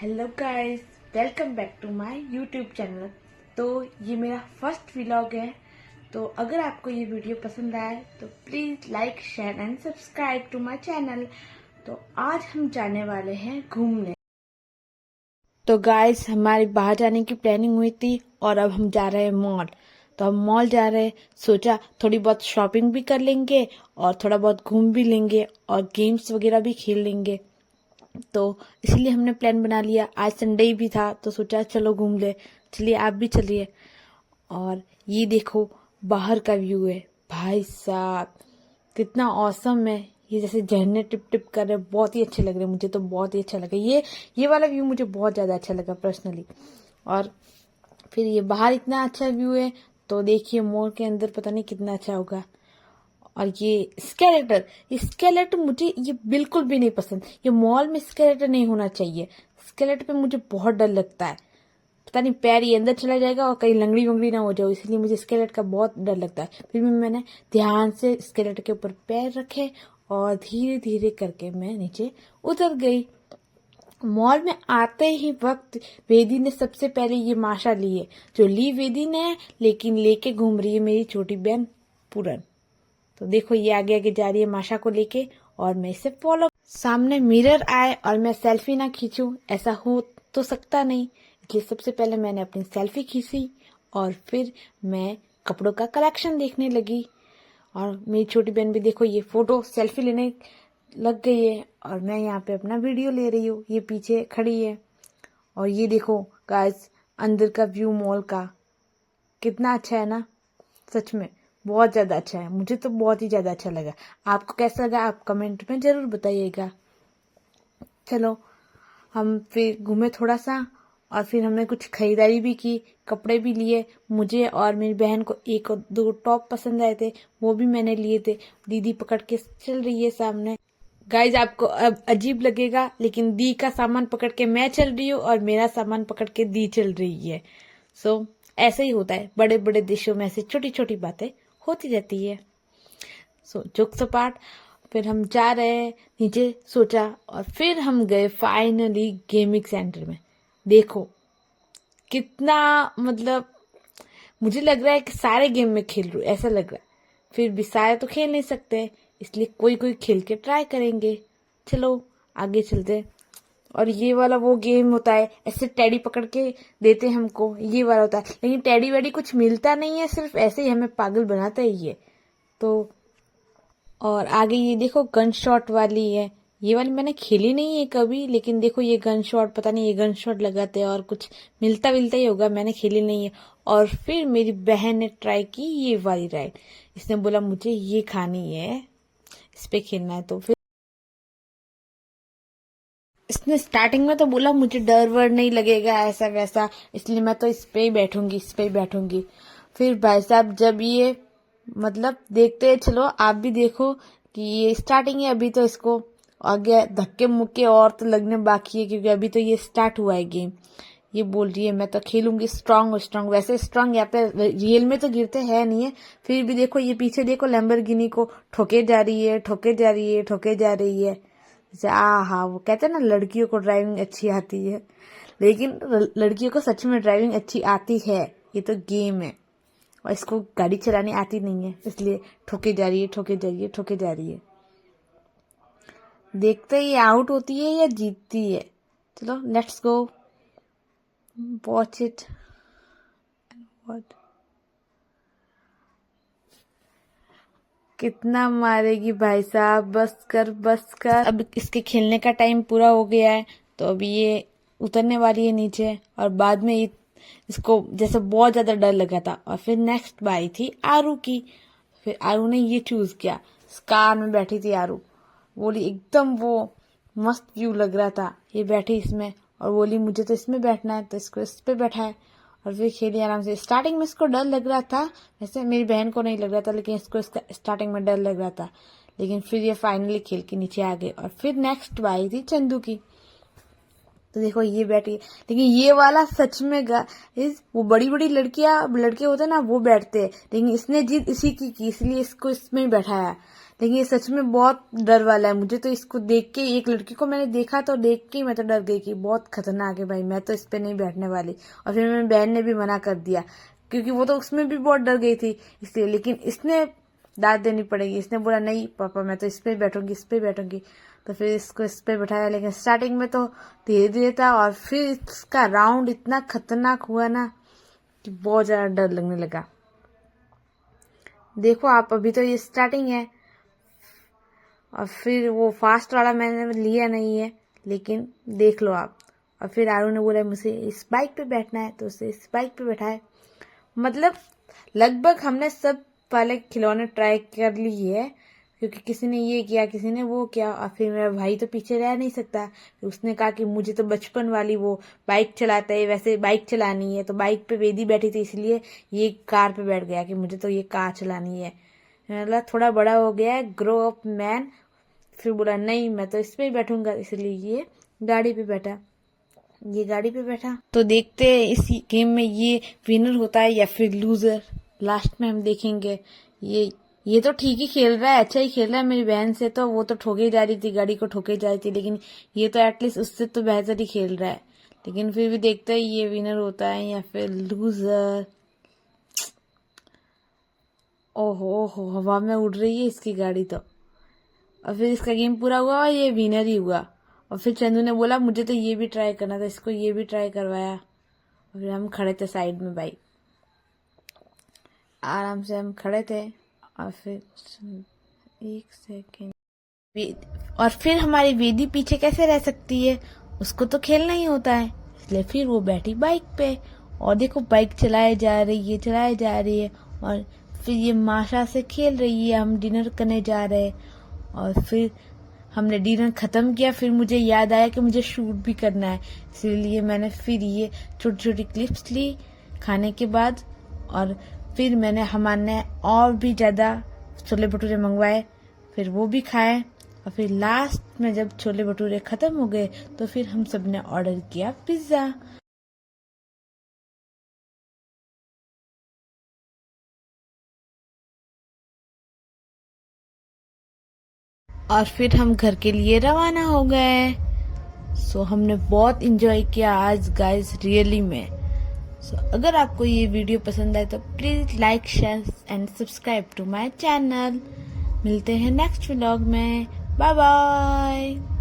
Hello guys, welcome back to my YouTube channel. तो ये मेरा फर्स्ट व्लॉग है। तो अगर आपको ये वीडियो पसंद आए तो please like share and subscribe to my channel. तो आज हम जाने वाले हैं घूमने। तो गाइस, हमारी बाहर जाने की प्लानिंग हुई थी और अब हम जा रहे हैं मॉल। तो हम मॉल जा रहे हैं, सोचा थोड़ी बहुत शॉपिंग भी कर लेंगे और थोड़ा बहुत घूम भी लेंगे और गेम्स वगैरह भी खेल लेंगे। तो इसलिए हमने प्लान बना लिया। आज संडे भी था तो सोचा चलो घूम ले। चलिए आप भी चलिए। और ये देखो बाहर का व्यू है, भाई साहब कितना औसम है। ये जैसे झरने टिप टिप कर रहे, बहुत ही अच्छे लग रहे हैं। मुझे तो बहुत ही अच्छा लगा ये वाला व्यू, मुझे बहुत ज्यादा अच्छा लगा पर्सनली। और फिर ये बाहर इतना अच्छा व्यू है तो देखिए मॉल के अंदर पता नहीं कितना अच्छा होगा। और ये स्केलेटर मुझे ये बिल्कुल भी नहीं पसंद। ये मॉल में स्केलेटर नहीं होना चाहिए। स्केलेटर पे मुझे बहुत डर लगता है, पता नहीं पैर ये अंदर चला जाएगा और कहीं लंगड़ी वंगड़ी ना हो जाओ, इसलिए मुझे स्केलेटर का बहुत डर लगता है। फिर भी मैंने ध्यान से स्केलेटर के ऊपर पैर रखे और धीरे धीरे करके मैं नीचे उतर गई। मॉल में आते ही वक्त वेदी ने सबसे पहले ये माशा ली है, जो ली वेदी ने, लेकिन लेके घूम रही है मेरी छोटी बहन पूरन। तो देखो ये आगे आगे जा रही है माशा को लेके और मैं इसे फॉलो। सामने मिरर आए और मैं सेल्फी ना खींचूं, ऐसा हो तो सकता नहीं, इसलिए सबसे पहले मैंने अपनी सेल्फी खींची और फिर मैं कपड़ों का कलेक्शन देखने लगी। और मेरी छोटी बहन भी देखो ये फोटो सेल्फी लेने लग गई है और मैं यहाँ पे अपना वीडियो ले रही हूँ, ये पीछे खड़ी है। और ये देखो गाइस, अंदर का व्यू मॉल का कितना अच्छा है ना, सच में बहुत ज्यादा अच्छा है। मुझे तो बहुत ही ज्यादा अच्छा लगा। आपको कैसा लगा आप कमेंट में जरूर बताइएगा। चलो हम फिर घूमे थोड़ा सा और फिर हमने कुछ खरीदारी भी की, कपड़े भी लिए। मुझे और मेरी बहन को एक और दो टॉप पसंद आए थे, वो भी मैंने लिए थे। दीदी पकड़ के चल रही है सामने। गाइज आपको अब अजीब लगेगा, लेकिन दी का सामान पकड़ के मैं चल रही हूँ और मेरा सामान पकड़ के दी चल रही है। सो ऐसे ही होता है, बड़े बड़े देशों में ऐसे छोटी छोटी बातें होती रहती है। सो जोक सपाट, फिर हम जा रहे हैं नीचे, सोचा। और फिर हम गए फाइनली गेमिंग सेंटर में। देखो कितना, मतलब मुझे लग रहा है कि सारे गेम में खेल रही हूँ ऐसा लग रहा है। फिर भी सारे तो खेल नहीं सकते, इसलिए कोई कोई खेल के ट्राई करेंगे। चलो आगे चलते। और ये वाला वो गेम होता है, ऐसे टेडी पकड़ के देते हैं हमको, ये वाला होता है। लेकिन टेडी वेडी कुछ मिलता नहीं है, सिर्फ ऐसे ही हमें पागल बनाता है ये तो। और आगे ये देखो गन शॉट वाली है, ये वाली मैंने खेली नहीं है कभी, लेकिन देखो ये गन शॉट, पता नहीं ये गन शॉट लगाते हैं और कुछ मिलता विलता ही होगा, मैंने खेली नहीं है। और फिर मेरी बहन ने ट्राई की ये वाली राइड, इसने बोला मुझे ये खानी है, इस पे खेलना है। तो फिर इसने स्टार्टिंग में तो बोला मुझे डर वर नहीं लगेगा ऐसा वैसा, इसलिए मैं तो इस पे ही बैठूंगी, इस पे ही बैठूंगी। फिर भाई साहब जब ये, मतलब देखते चलो आप भी देखो कि ये स्टार्टिंग है अभी, तो इसको आगे धक्के मुक्के और तो लगने बाकी है, क्योंकि अभी तो ये स्टार्ट हुआ है गेम। ये बोल रही है मैं तो खेलूंगी स्ट्रांग स्ट्रांग। वैसे स्ट्रांग यहाँ पे रियल में तो गिरते हैं नहीं है, फिर भी देखो ये पीछे देखो लैम्बोर्गिनी को ठोके जा रही है, ठोके जा रही है, ठोके जा रही है। जैसे हाँ, वो कहते हैं ना लड़कियों को ड्राइविंग अच्छी आती है, लेकिन लड़कियों को सच में ड्राइविंग अच्छी आती है, ये तो गेम है। और इसको गाड़ी चलानी आती नहीं है, इसलिए ठोके जा रही है, ठोके जा रही है, ठोके जा रही है। देखते ही आउट होती है या जीतती है। चलो let's go watch it. What, कितना मारेगी भाई साहब, बस कर बस कर। अब इसके खेलने का टाइम पूरा हो गया है, तो अभी ये उतरने वाली है नीचे। और बाद में इसको जैसे बहुत ज्यादा डर लगा था। और फिर नेक्स्ट बारी थी आरू की। फिर आरू ने ये चूज किया, कार में बैठी थी आरू, बोली एकदम वो मस्त व्यू लग रहा था, ये बैठी इसमें और बोली मुझे तो इसमें बैठना है, तो इसको इस पे बैठा है। और फिर खेली आराम से। स्टार्टिंग में इसको डर लग रहा था, वैसे मेरी बहन को नहीं लग रहा था, लेकिन इसको स्टार्टिंग में डर लग रहा था। लेकिन फिर ये फाइनली खेल के नीचे आ गए। और फिर नेक्स्ट बारी थी चंदू की। तो देखो ये बैठी, लेकिन ये वाला सच में वो बड़ी बड़ी लड़के होते हैं ना वो बैठते हैं, लेकिन इसने जिद इसी की इसलिए इसको इसमें बैठाया। लेकिन ये सच में बहुत डर वाला है। मुझे तो इसको देख के, एक लड़की को मैंने देखा तो देख के मैं तो डर गई कि बहुत खतरनाक है भाई, मैं तो इस पे नहीं बैठने वाली। और फिर मेरी बहन ने भी मना कर दिया क्योंकि वो तो उसमें भी बहुत डर गई थी इसलिए, लेकिन इसने दाद देनी पड़ेगी। इसने बोला नहीं पापा मैं तो इस पे बैठूंगी, इस पे बैठूंगी। तो फिर इसको इस पे बैठाया, लेकिन स्टार्टिंग में तो धीरे धीरे था और फिर इसका राउंड इतना खतरनाक हुआ ना कि बहुत ज्यादा डर लगने लगा। देखो आप, अभी तो ये स्टार्टिंग है और फिर वो फास्ट वाला मैंने लिया नहीं है, लेकिन देख लो आप। और फिर आरू ने बोला मुझे इस बाइक पे बैठना है तो उसे इस बाइक पे बैठाए। मतलब लगभग हमने सब वाले खिलौने ट्राई कर लिए है, क्योंकि किसी ने ये किया किसी ने वो किया। और फिर मेरा भाई तो पीछे रह नहीं सकता, उसने कहा कि मुझे तो बचपन वाली वो बाइक चलाता है वैसे बाइक चलानी है। तो बाइक पे वेदी बैठी थी इसलिए ये कार पे बैठ गया कि मुझे तो ये कार चलानी है। मतलब थोड़ा बड़ा हो गया है, ग्रो अप मैन। फिर बोला नहीं मैं तो इस पे ही बैठूंगा, इसलिए ये गाड़ी पे बैठा। ये गाड़ी पे बैठा तो देखते हैं इस गेम में ये विनर होता है या फिर लूजर, लास्ट में हम देखेंगे। ये तो ठीक ही खेल रहा है, अच्छा ही खेल रहा है। मेरी बहन से तो वो तो ठोके जा रही थी, गाड़ी को ठोके जा रही थी, लेकिन ये तो एटलीस्ट उससे तो बेहतर ही खेल रहा है। लेकिन फिर भी देखते हैं ये विनर होता है या फिर लूजर। ओहो हो, हवा में उड़ रही है इसकी गाड़ी तो। और फिर इसका गेम पूरा हुआ और ये विनर ही हुआ। और फिर चंदू ने बोला मुझे तो ये भी ट्राई करना था, इसको ये भी ट्राई करवाया। और फिर हम खड़े थे साइड में भाई, आराम से हम खड़े थे। और फिर एक सेकेंड, और फिर हमारी वेदी पीछे कैसे रह सकती है, उसको तो खेलना ही होता है। इसलिए फिर वो बैठी बाइक पे और देखो बाइक चलाए जा रही है, चलाए जा रही है। और फिर ये माशा से खेल रही है, हम डिनर करने जा रहे हैं। और फिर हमने डिनर खत्म किया, फिर मुझे याद आया कि मुझे शूट भी करना है, इसलिए मैंने फिर ये छोटी छोटी क्लिप्स ली खाने के बाद। और फिर हमने और भी ज्यादा छोले भटूरे मंगवाए, फिर वो भी खाए। और फिर लास्ट में जब छोले भटूरे खत्म हो गए तो फिर हम सब ने ऑर्डर किया पिज्जा। और फिर हम घर के लिए रवाना हो गए। सो हमने बहुत इंजॉय किया आज गाइस, रियली में। सो अगर आपको ये वीडियो पसंद आए तो please like share and subscribe to my channel. मिलते हैं नेक्स्ट व्लॉग में, बाय बाय।